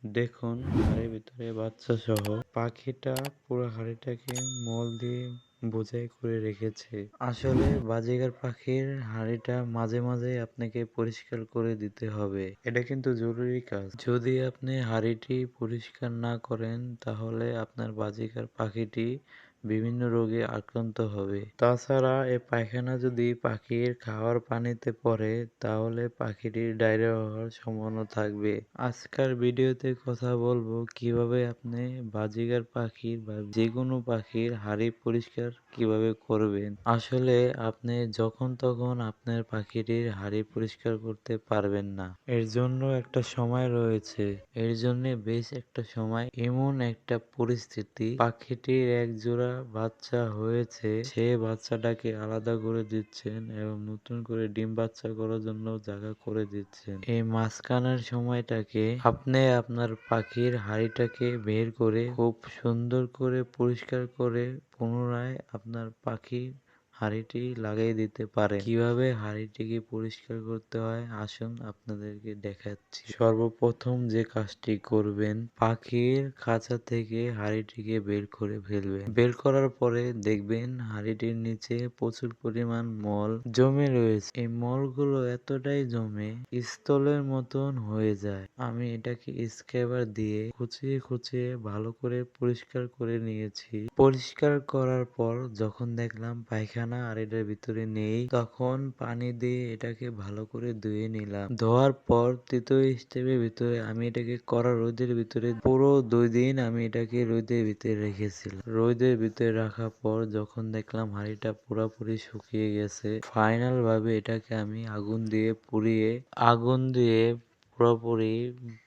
দেখুন, হাড়ির ভিতরে বাচ্চা সহ পাখিটা পুরো হাড়িটাকে মল দিয়ে বোঝাই করে রেখেছে। আসলে বাজিগার পাখির হাড়িটা মাঝে মাঝে আপনাকে পরিষ্কার করে দিতে হবে। এটা কিন্তু জরুরি কাজ। যদি আপনি হাড়িটি পরিষ্কার না করেন তাহলে আপনার বাজিগার পাখিটি বিভিন্ন রোগে আক্রান্ত হবে। তাছাড়া এই পায়খানা যদি পাখির খাওয়ার পানিতে পড়ে তাহলে পাখিটির ডায়রিয়া হওয়ার সম্ভাবনা থাকবে। আজকের ভিডিওতে কথা বলবো কিভাবে আপনি বাজিগার পাখির বা যে কোনো পাখির হাড়ি পরিষ্কার কিভাবে করবেন। আসলে আপনি যখন তখন আপনার পাখিটির হাড়ি পরিষ্কার করতে পারবেন না। এর জন্য একটা সময় রয়েছে। এর জন্য বেশ একটা সময়, এমন একটা পরিস্থিতি, পাখিটির এক জোড়া বাচ্চা হয়েছে, সে বাচ্চাটাকে আলাদা করে দিচ্ছেন এবং নতুন করে ডিম বাচ্চা করার জন্য জায়গা করে দিচ্ছেন। এই মাঝখানের সময়টাকে আপনি আপনার পাখির হাড়িটাকে বের করে খুব সুন্দর করে পরিষ্কার করে পুনরায় আপনার পাখি হাঁড়িটি লাগিয়ে দিতে পারে। কিভাবে হাঁড়িটিকে পরিষ্কার করতে হয় আসুন আপনাদেরকে দেখাচ্ছি। সর্বপ্রথম যে কাজটি করবেন, পাখির খাঁচা থেকে হাঁড়িটিকে বের করে ফেলবেন। বের করার পরে দেখবেন হাঁড়িটির নিচে প্রচুর পরিমাণ মল জমে রয়েছে। এই মলগুলো এতটাই জমে স্থলের মতন হয়ে যায়। আমি এটাকে স্ক্রাবার দিয়ে খুঁচিয়ে খুঁচিয়ে ভালো করে পরিষ্কার করে নিয়েছি। পরিষ্কার করার পর যখন দেখলাম পায়খানা আর এটার ভিতরে নেই, তখন পানি দিয়ে এটাকে ভালো করে ধুয়ে নিলাম। ধোয়ার পর তৃতীয় স্টেপের ভিতরে আমি এটাকে কড়া রোদের ভিতরে পুরো 2 দিন আমি এটাকে রোদের ভিতরে রেখেছিলাম। রোদের ভিতরে রাখার পর যখন দেখলাম হাঁড়িটা পুরোপুরি শুকিয়ে গেছে, ফাইনাল ভাবে এটাকে আমি আগুন দিয়ে পুরোপুরি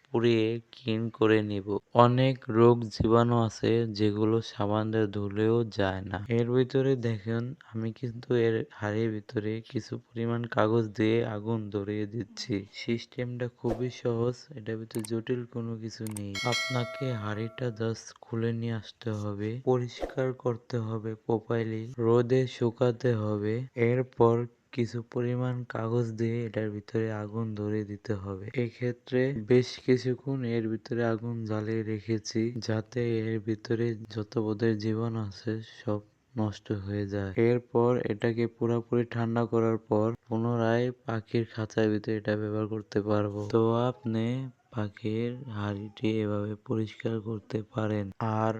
পুড়িয়ে ক্লিন করে নিব। অনেক রোগ জীবাণু আছে যেগুলো সাবান দিয়ে ধুলেও যায় না। এর ভিতরে দেখেন আমি কিন্তু এর হাড়ির ভিতরে কিছু পরিমাণ কাগজ দিয়ে আগুন ধরিয়ে দিচ্ছি। সিস্টেমটা খুবই সহজ, এটার ভিতরে জটিল কোনো কিছু নেই। আপনাকে হাড়িটা জাস্ট খুলে নিয়ে আসতে হবে, পরিষ্কার করতে হবে প্রপারলি, রোদে শুকাতে হবে, এরপর কিছু পরিমাণ কাগজ দিয়ে এটার ভিতরে আগুন ধরিয়ে দিতে হবে। এক্ষেত্রে বেশ কিছুক্ষণ এর ভিতরে আগুন জ্বালিয়ে রেখেছি যাতে এর ভিতরে যত বোধের জীবাণু আছে সব নষ্ট হয়ে যায়। এরপর এটাকে পুরোপুরি ঠান্ডা করার পর পুনরায় পাখির খাঁচার ভিতরে এটা ব্যবহার করতে পারবো। তো আপনি পাখির হাঁড়িটি এভাবে পরিষ্কার করতে পারেন। আর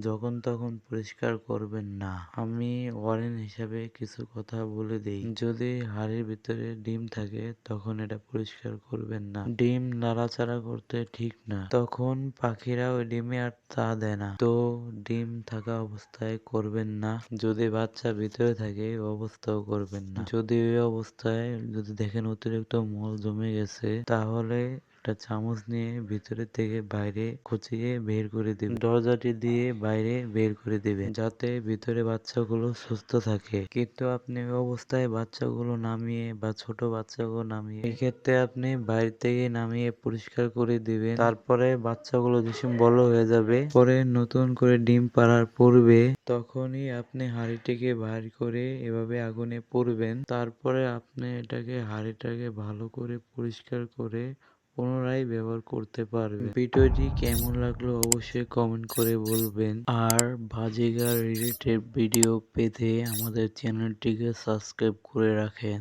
যখন তখন পরিষ্কার করবেন না। আমি ওয়ারেন্ট হিসাবে কিছু কথা বলে দিই। যদি হাড়ির ভিতরে ডিম থাকে তখন এটা পরিষ্কার করবেন না। ডিম নাড়াচাড়া করতে ঠিক না, তখন পাখিরা ওই ডিমে আর তা দেয় না। তো ডিম থাকা অবস্থায় করবেন না। যদি বাচ্চা ভিতরে থাকে ওই অবস্থাও করবেন না। যদি ওই অবস্থায় যদি দেখেন অতিরিক্ত মল জমে গেছে তাহলে একটা চামচ নিয়ে ভিতরে থেকে বাইরে খুঁচিয়ে বের করে দিবেন। দরজাটি দিয়ে বাইরে বের করে দিবেন যাতে ভিতরে বাচ্চাগুলো সুস্থ থাকে। কিন্তু আপনি ওই অবস্থায় বাচ্চাগুলো নামিয়ে বা ছোট বাচ্চাগুলো নামিয়ে, এক্ষেত্রে আপনি বাইরে থেকে নামিয়ে পরিষ্কার করে দিবেন। তারপরে বাচ্চাগুলো যখন বড় হয়ে যাবে, পরে নতুন করে ডিম পাড়ার পূর্বে, তখনই আপনি হাঁড়িটিকে বাইর করে এভাবে আগুনে পুড়বেন। তারপরে আপনি এটাকে হাঁড়িটাকে ভালো করে পরিষ্কার করে পুনরায় ব্যবহার করতে পারবেন। ভিডিওটি কেমন লাগলো অবশ্যই কমেন্ট করে বলবেন। আর বাজিগার রিলেটেড ভিডিও পেতে আমাদের চ্যানেলটিকে সাবস্ক্রাইব করে রাখেন।